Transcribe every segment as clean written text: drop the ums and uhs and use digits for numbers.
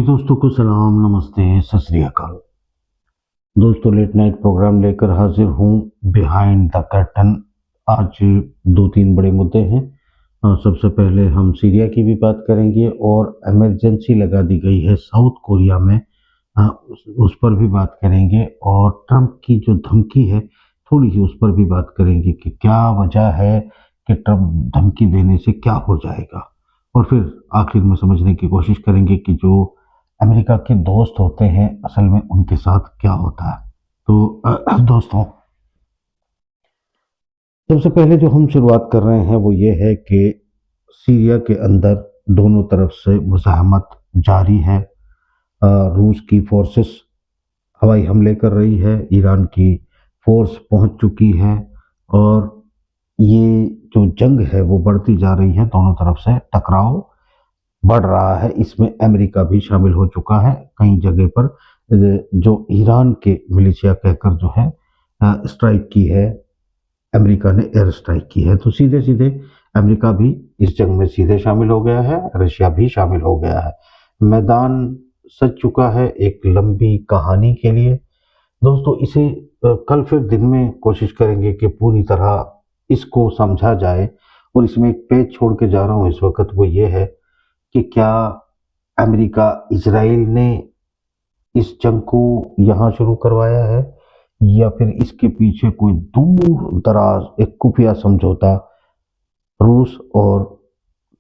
सभी दोस्तों को सलाम, नमस्ते, सत श्री अकाल। दोस्तों, लेट नाइट प्रोग्राम लेकर हाजिर हूँ बिहाइंड द कर्टन। आज दो तीन बड़े मुद्दे हैं। सबसे पहले हम सीरिया की भी बात करेंगे और इमरजेंसी लगा दी गई है साउथ कोरिया में, उस पर भी बात करेंगे। और ट्रंप की जो धमकी है थोड़ी सी उस पर भी बात करेंगे कि क्या वजह है कि ट्रंप धमकी देने से क्या हो जाएगा। और फिर आखिर में समझने की कोशिश करेंगे कि जो अमेरिका के दोस्त होते हैं असल में उनके साथ क्या होता है। तो दोस्तों, सबसे पहले जो हम शुरुआत कर रहे हैं वो ये है कि सीरिया के अंदर दोनों तरफ से मुज़ाहमत जारी है। रूस की फोर्सेस हवाई हमले कर रही है, ईरान की फोर्स पहुंच चुकी है और ये जो जंग है वो बढ़ती जा रही है। दोनों तरफ से टकराव बढ़ रहा है, इसमें अमेरिका भी शामिल हो चुका है। कई जगह पर जो ईरान के मिलिशिया कहकर जो है स्ट्राइक की है, अमेरिका ने एयर स्ट्राइक की है। तो सीधे सीधे अमेरिका भी इस जंग में सीधे शामिल हो गया है, रशिया भी शामिल हो गया है। मैदान सज चुका है एक लंबी कहानी के लिए। दोस्तों, इसे कल फिर दिन में कोशिश करेंगे कि पूरी तरह इसको समझा जाए। और इसमें एक पेज छोड़ के जा रहा हूँ इस वक्त, वो ये है कि क्या अमेरिका इजराइल ने इस जंग को यहाँ शुरू करवाया है या फिर इसके पीछे कोई दूर दराज एक खुफिया समझौता रूस और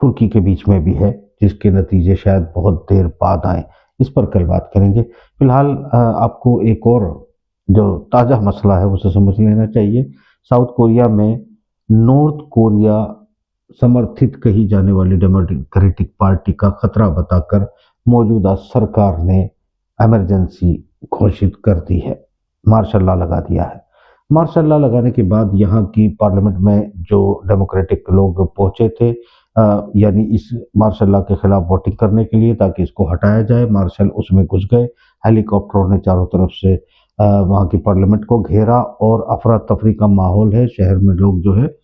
तुर्की के बीच में भी है, जिसके नतीजे शायद बहुत देर बाद आए। इस पर कल बात करेंगे। फिलहाल आपको एक और जो ताज़ा मसला है उसे समझ लेना चाहिए। साउथ कोरिया में नॉर्थ कोरिया समर्थित कही जाने वाली डेमोक्रेटिक पार्टी का खतरा बताकर मौजूदा सरकार ने इमरजेंसी घोषित कर दी है, मार्शल लॉ लगा दिया है। मार्शल लॉ लगाने के बाद यहाँ की पार्लियामेंट में जो डेमोक्रेटिक लोग पहुंचे थे, यानी इस मार्शल लॉ के खिलाफ वोटिंग करने के लिए ताकि इसको हटाया जाए, मार्शल उसमें घुस गए। हेलीकॉप्टरों ने चारों तरफ से वहाँ की पार्लियामेंट को घेरा और अफरा तफरी का माहौल है। शहर में लोग जो है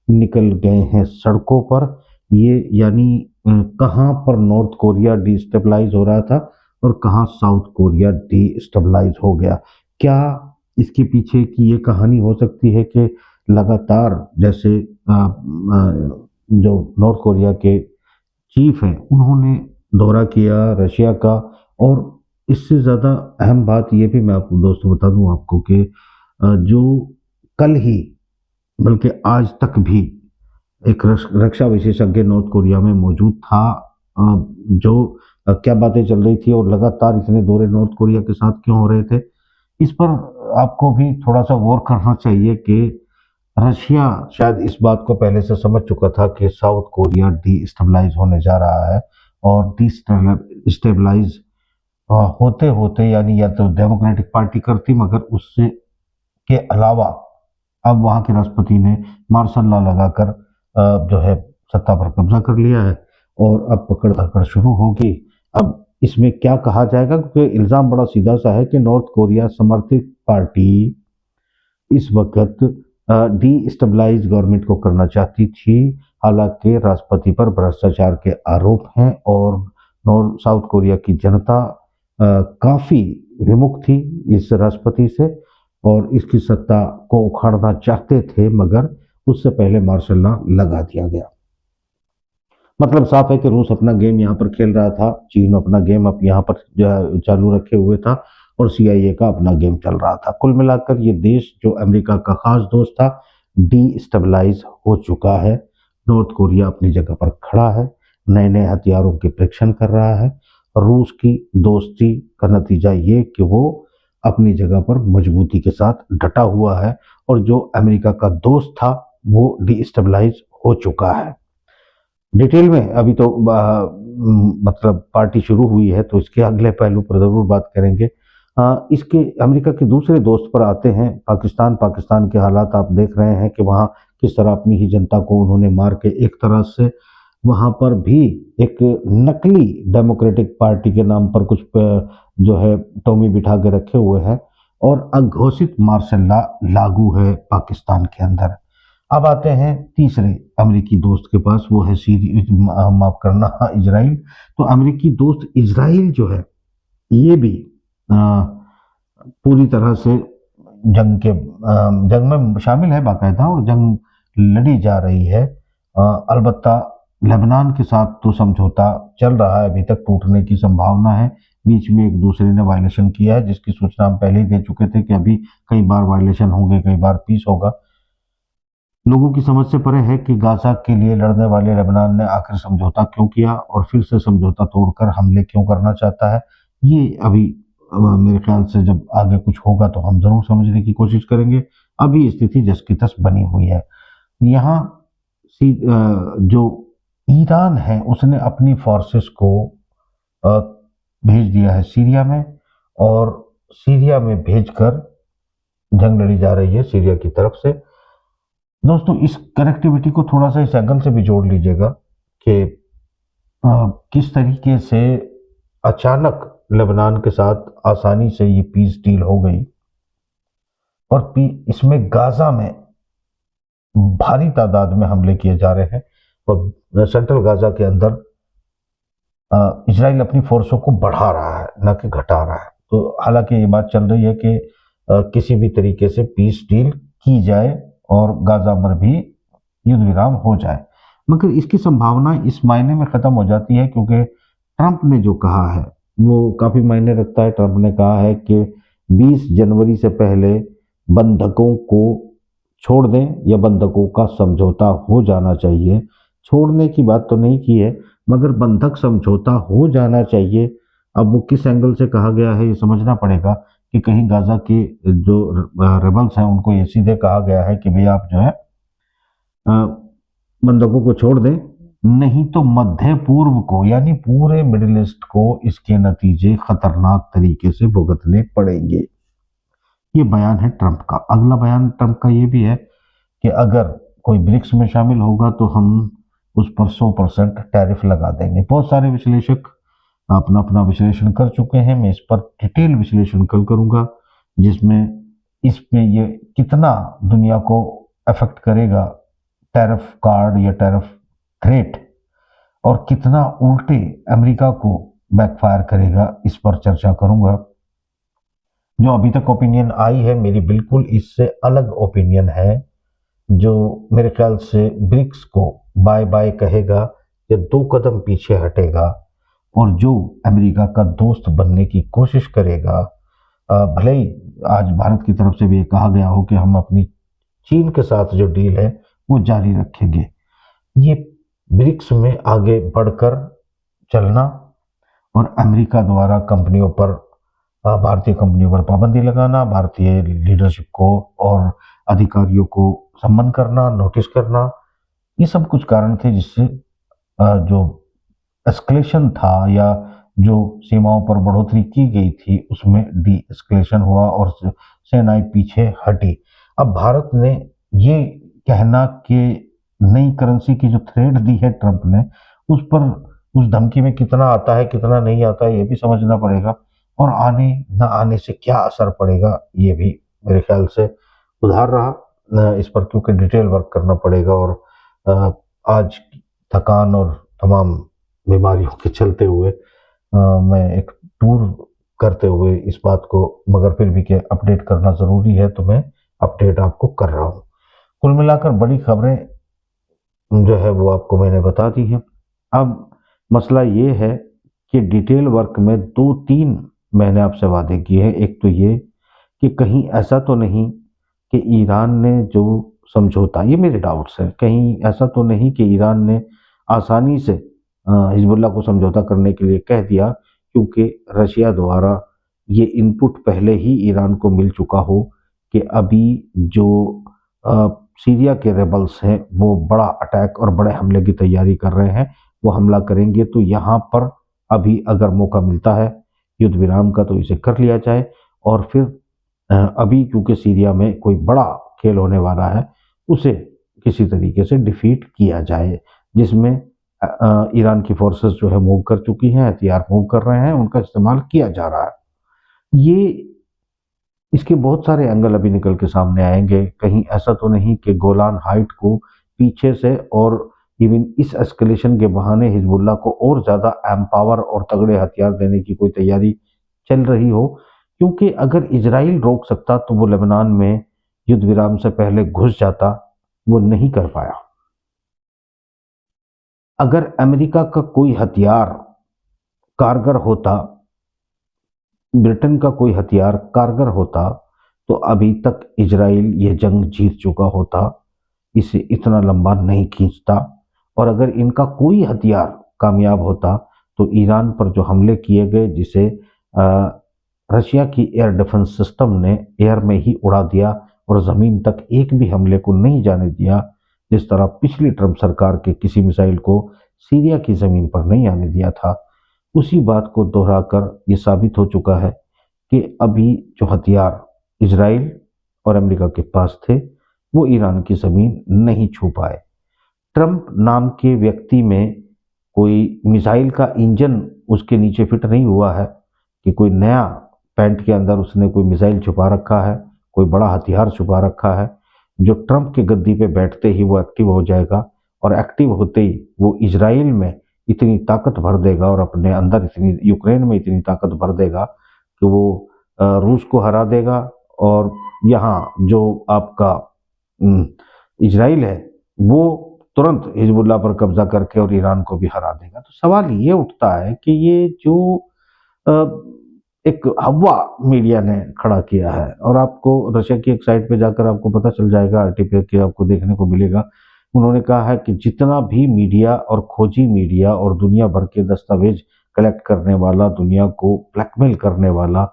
निकल गए हैं सड़कों पर। ये यानी कहाँ पर नॉर्थ कोरिया डिस्टेबलाइज हो रहा था और कहाँ साउथ कोरिया डिस्टेबलाइज हो गया। क्या इसके पीछे की ये कहानी हो सकती है कि लगातार जैसे जो नॉर्थ कोरिया के चीफ हैं उन्होंने दौरा किया रशिया का। और इससे ज़्यादा अहम बात ये भी मैं आपको दोस्तों बता दूं आपको कि जो कल ही बल्कि आज तक भी एक रक्षा विशेषज्ञ नॉर्थ कोरिया में मौजूद था, जो क्या बातें चल रही थी और लगातार इतने दौरे नॉर्थ कोरिया के साथ क्यों हो रहे थे, इस पर आपको भी थोड़ा सा गौर करना चाहिए कि रशिया शायद इस बात को पहले से समझ चुका था कि साउथ कोरिया डिस्टेबलाइज होने जा रहा है। और डिस्टेबलाइज होते होते यानी या तो डेमोक्रेटिक पार्टी करती, मगर उससे के अलावा अब वहाँ के राष्ट्रपति ने मार्शल लॉ लगाकर जो है सत्ता पर कब्जा कर लिया है और अब पकड़ धकड़ शुरू होगी। अब इसमें क्या कहा जाएगा, क्योंकि इल्ज़ाम बड़ा सीधा सा है कि नॉर्थ कोरिया समर्थित पार्टी इस वक्त डिस्टेबलाइज गवर्नमेंट को करना चाहती थी। हालांकि राष्ट्रपति पर भ्रष्टाचार के आरोप हैं और नॉर्थ साउथ कोरिया की जनता काफ़ी विमुख थी इस राष्ट्रपति से और इसकी सत्ता को उखाड़ना चाहते थे, मगर उससे पहले मार्शल लॉ लगा दिया गया। मतलब साफ है कि रूस अपना गेम यहाँ पर खेल रहा था, चीन अपना गेम अब यहाँ पर चालू रखे हुए था और CIA का अपना गेम चल रहा था। कुल मिलाकर ये देश जो अमेरिका का खास दोस्त था डिस्टेबलाइज हो चुका है। नॉर्थ कोरिया अपनी जगह पर खड़ा है, नए नए हथियारों के परीक्षण कर रहा है। रूस की दोस्ती का नतीजा ये कि वो अपनी जगह पर मजबूती के साथ डटा हुआ है और जो अमेरिका का दोस्त था वो डिस्टेबलाइज हो चुका है। डिटेल में अभी तो मतलब पार्टी शुरू हुई है तो इसके अगले पहलू पर जरूर बात करेंगे। इसके अमेरिका के दूसरे दोस्त पर आते हैं, पाकिस्तान के हालात आप देख रहे हैं कि वहाँ किस तरह अपनी ही जनता को उन्होंने मार के एक तरह से वहाँ पर भी एक नकली डेमोक्रेटिक पार्टी के नाम पर कुछ जो है टोमी बिठा के रखे हुए हैं और अघोषित मार्शल लॉ लागू है पाकिस्तान के अंदर। अब आते हैं तीसरे अमेरिकी दोस्त के पास, वो है माफ करना इजराइल। तो अमेरिकी दोस्त इजराइल जो है ये भी अ, पूरी तरह से जंग में शामिल है बाकायदा, और जंग लड़ी जा रही है। अलबत्ता लेबनान के साथ तो समझौता चल रहा है, अभी तक टूटने की संभावना है। बीच में एक दूसरे ने वायलेशन किया है, जिसकी सूचना हम पहले ही दे चुके थे कि अभी कई बार वायलेशन होंगे, कई बार पीस होगा। लोगों की समझ से परे है कि गाजा के लिए लड़ने वाले लेबनान ने आखिर समझौता क्यों किया और फिर से समझौता तोड़कर हमले क्यों करना चाहता है। ये अभी मेरे ख्याल से जब आगे कुछ होगा तो हम जरूर समझने की कोशिश करेंगे। अभी स्थिति जस की तस बनी हुई है। यहाँ जो ईरान है उसने अपनी फोर्सेस को अ, भेज दिया है सीरिया में, और सीरिया में भेजकर जंग लड़ी जा रही है सीरिया की तरफ से। दोस्तों, इस कनेक्टिविटी को थोड़ा सा इस एंगल से भी जोड़ लीजिएगा कि किस तरीके से अचानक लेबनान के साथ आसानी से ये पीस डील हो गई, और इसमें गाजा में भारी तादाद में हमले किए जा रहे हैं, और सेंट्रल गाजा के अंदर इजराइल अपनी फोर्सों को बढ़ा रहा है, न कि घटा रहा है। तो हालांकि ये बात चल रही है कि किसी भी तरीके से पीस डील की जाए और गाजा पर भी युद्ध विराम हो जाए, मगर इसकी संभावना इस मायने में खत्म हो जाती है क्योंकि ट्रंप ने जो कहा है वो काफी मायने रखता है। ट्रंप ने कहा है कि 20 जनवरी से पहले बंधकों को छोड़ दें, या बंधकों का समझौता हो जाना चाहिए। छोड़ने की बात तो नहीं की है, मगर बंधक समझौता हो जाना चाहिए। अब वो किस एंगल से कहा गया है ये समझना पड़ेगा कि कहीं गाजा के जो रेबल्स हैं उनको ये सीधे कहा गया है कि भाई आप जो है बंधकों को छोड़ दें, नहीं तो मध्य पूर्व को यानी पूरे मिडिल ईस्ट को इसके नतीजे खतरनाक तरीके से भुगतने पड़ेंगे। ये बयान है ट्रंप का। अगला बयान ट्रंप का ये भी है कि अगर कोई ब्रिक्स में शामिल होगा तो हम उस पर 100% टैरिफ लगा देंगे। बहुत सारे विश्लेषक अपना अपना विश्लेषण कर चुके हैं, मैं इस पर डिटेल विश्लेषण कल करूंगा, जिसमें इसमें ये कितना दुनिया को अफेक्ट करेगा टैरिफ कार्ड या टैरिफ थ्रेट, और कितना उल्टे अमेरिका को बैकफायर करेगा, इस पर चर्चा करूंगा। जो अभी तक ओपिनियन आई है मेरी बिल्कुल इससे अलग ओपिनियन है, जो मेरे ख्याल से ब्रिक्स को बाय बाय कहेगा या 2 कदम पीछे हटेगा, और जो अमेरिका का दोस्त बनने की कोशिश करेगा। भले ही आज भारत की तरफ से भी ये कहा गया हो कि हम अपनी चीन के साथ जो डील है वो जारी रखेंगे। ये ब्रिक्स में आगे बढ़कर चलना और अमेरिका द्वारा कंपनियों पर, भारतीय कंपनियों पर पाबंदी लगाना, भारतीय लीडरशिप को और अधिकारियों को सम्मन करना, नोटिस करना, ये सब कुछ कारण थे जिससे जो एस्केलेशन था या जो सीमाओं पर बढ़ोतरी की गई थी उसमें डी एस्केलेशन हुआ और सेनाएं पीछे हटी। अब भारत ने ये कहना कि नई करेंसी की जो थ्रेड दी है ट्रंप ने, उस पर उस धमकी में कितना आता है कितना नहीं आता है ये भी समझना पड़ेगा, और आने न आने से क्या असर पड़ेगा ये भी मेरे ख्याल से उधार रहा। इस पर क्योंकि डिटेल वर्क करना पड़ेगा, और आज थकान और तमाम बीमारियों के चलते हुए मैं एक टूर करते हुए इस बात को, मगर फिर भी कि अपडेट करना ज़रूरी है तो मैं अपडेट आपको कर रहा हूँ। कुल मिलाकर बड़ी खबरें जो है वो आपको मैंने बता दी है। अब मसला ये है कि डिटेल वर्क में 2-3 मैंने आपसे वादे किए हैं। एक तो ये कि कहीं ऐसा तो नहीं कि ईरान ने जो समझौता, ये मेरे डाउट्स है, कहीं ऐसा तो नहीं कि ईरान ने आसानी से हिजबुल्लाह को समझौता करने के लिए कह दिया, क्योंकि रशिया द्वारा ये इनपुट पहले ही ईरान को मिल चुका हो कि अभी जो सीरिया के रेबल्स हैं वो बड़ा अटैक और बड़े हमले की तैयारी कर रहे हैं, वो हमला करेंगे, तो यहाँ पर अभी अगर मौका मिलता है युद्ध विराम का तो इसे कर लिया जाए, और फिर अभी क्योंकि सीरिया में कोई बड़ा खेल होने वाला है उसे किसी तरीके से डिफीट किया जाए, जिसमें ईरान की फोर्सेस जो है मूव कर चुकी हैं, हथियार मूव कर रहे हैं, उनका इस्तेमाल किया जा रहा है। ये इसके बहुत सारे एंगल अभी निकल के सामने आएंगे। कहीं ऐसा तो नहीं कि गोलान हाइट को पीछे से और इवन इस एस्केलेशन के बहाने हिजबुल्लाह को और ज्यादा एम्पावर और तगड़े हथियार देने की कोई तैयारी चल रही हो, क्योंकि अगर इजराइल रोक सकता तो वो लेबनान में युद्ध विराम से पहले घुस जाता, वो नहीं कर पाया। अगर अमेरिका का कोई हथियार कारगर होता, ब्रिटेन का कोई हथियार कारगर होता, तो अभी तक इजराइल ये जंग जीत चुका होता, इसे इतना लंबा नहीं खींचता। और अगर इनका कोई हथियार कामयाब होता तो ईरान पर जो हमले किए गए, जिसे रशिया की एयर डिफेंस सिस्टम ने एयर में ही उड़ा दिया और ज़मीन तक एक भी हमले को नहीं जाने दिया, जिस तरह पिछली ट्रंप सरकार के किसी मिसाइल को सीरिया की ज़मीन पर नहीं आने दिया था, उसी बात को दोहराकर ये साबित हो चुका है कि अभी जो हथियार इजराइल और अमेरिका के पास थे, वो ईरान की ज़मीन नहीं छू पाए। ट्रंप नाम के व्यक्ति में कोई मिसाइल का इंजन उसके नीचे फिट नहीं हुआ है कि कोई नया पैंट के अंदर उसने कोई मिसाइल छुपा रखा है, कोई बड़ा हथियार छुपा रखा है, जो ट्रंप की गद्दी पे बैठते ही वो एक्टिव हो जाएगा और एक्टिव होते ही वो इजराइल में इतनी ताकत भर देगा और अपने अंदर इतनी, यूक्रेन में इतनी ताकत भर देगा कि वो रूस को हरा देगा और यहाँ जो आपका इजराइल है वो तुरंत हिजबुल्लाह पर कब्जा करके और ईरान को भी हरा देगा। तो सवाल ये उठता है कि ये जो अ, एक हवा मीडिया ने खड़ा किया है, और आपको रशिया की एक साइट पे जाकर आपको पता चल जाएगा, आरटीपी के आपको देखने को मिलेगा। उन्होंने कहा है कि जितना भी मीडिया और खोजी मीडिया और दुनिया भर के दस्तावेज कलेक्ट करने वाला, दुनिया को ब्लैकमेल करने वाला,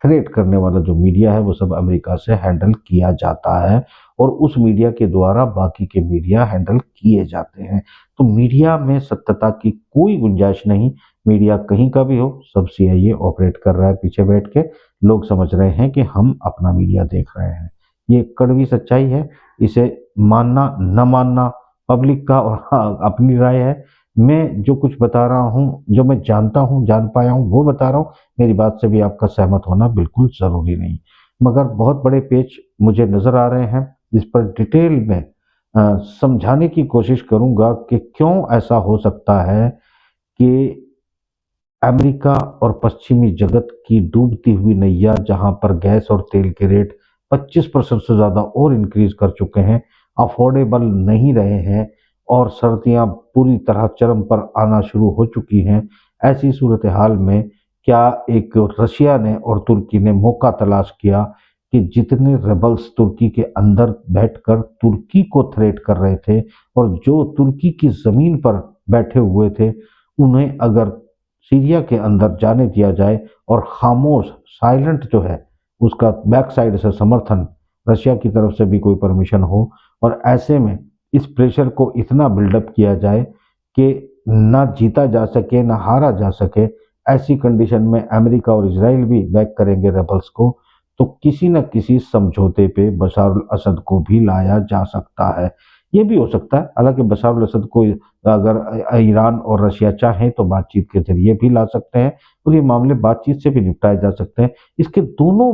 थ्रेट करने वाला जो मीडिया है, वो सब अमेरिका से हैंडल किया जाता है और उस मीडिया के द्वारा बाकी के मीडिया हैंडल किए जाते हैं। तो मीडिया में सत्यता की कोई गुंजाइश नहीं। मीडिया कहीं का भी हो, सब सीआईए ऑपरेट कर रहा है पीछे बैठ के। लोग समझ रहे हैं कि हम अपना मीडिया देख रहे हैं। ये कड़वी सच्चाई है, इसे मानना न मानना पब्लिक का और हाँ, अपनी राय है। मैं जो कुछ बता रहा हूँ, जो मैं जानता हूँ, जान पाया हूँ, वो बता रहा हूँ। मेरी बात से भी आपका सहमत होना बिल्कुल ज़रूरी नहीं, मगर बहुत बड़े पेच मुझे नज़र आ रहे हैं। इस पर डिटेल में समझाने की कोशिश करूंगा कि क्यों ऐसा हो सकता है कि अमेरिका और पश्चिमी जगत की डूबती हुई नैया, जहां पर गैस और तेल के रेट 25% से ज़्यादा और इंक्रीज कर चुके हैं, अफोर्डेबल नहीं रहे हैं और सर्दियां पूरी तरह चरम पर आना शुरू हो चुकी हैं। ऐसी सूरत हाल में क्या एक रशिया ने और तुर्की ने मौका तलाश किया कि जितने रेबल्स तुर्की के अंदर बैठकर तुर्की को थ्रेट कर रहे थे और जो तुर्की की ज़मीन पर बैठे हुए थे, उन्हें अगर सीरिया के अंदर जाने दिया जाए और खामोश साइलेंट जो है उसका बैक साइड से समर्थन, रशिया की तरफ से भी कोई परमिशन हो, और ऐसे में इस प्रेशर को इतना बिल्डअप किया जाए कि ना जीता जा सके ना हारा जा सके, ऐसी कंडीशन में अमेरिका और इजराइल भी बैक करेंगे रेबल्स को, तो किसी न किसी समझौते पे बशार अल असद को भी लाया जा सकता है। ये भी हो सकता है, हालांकि बशार अल असद को अगर ईरान और रशिया चाहें तो बातचीत के जरिए भी ला सकते हैं और ये मामले बातचीत से भी निपटाए जा सकते हैं। इसके दोनों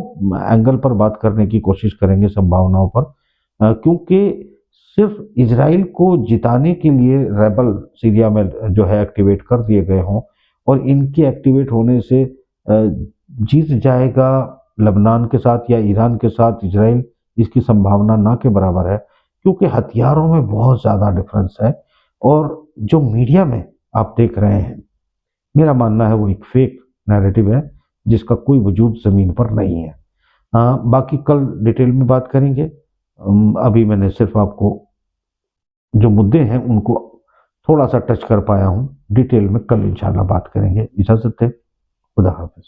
एंगल पर बात करने की कोशिश करेंगे, संभावनाओं पर, क्योंकि सिर्फ इजराइल को जिताने के लिए रेबल सीरिया में जो है एक्टिवेट कर दिए गए हों और इनके एक्टिवेट होने से जीत जाएगा लबनान के साथ या ईरान के साथ इजराइल, इसकी संभावना ना के बराबर है, क्योंकि हथियारों में बहुत ज़्यादा डिफरेंस है। और जो मीडिया में आप देख रहे हैं, मेरा मानना है वो एक फेक नैरेटिव है जिसका कोई वजूद ज़मीन पर नहीं है। बाकी कल डिटेल में बात करेंगे। अभी मैंने सिर्फ आपको जो मुद्दे हैं उनको थोड़ा सा टच कर पाया हूँ। डिटेल में कल इंशाल्लाह बात करेंगे। इजाज़त है, खुदा हाफिज़।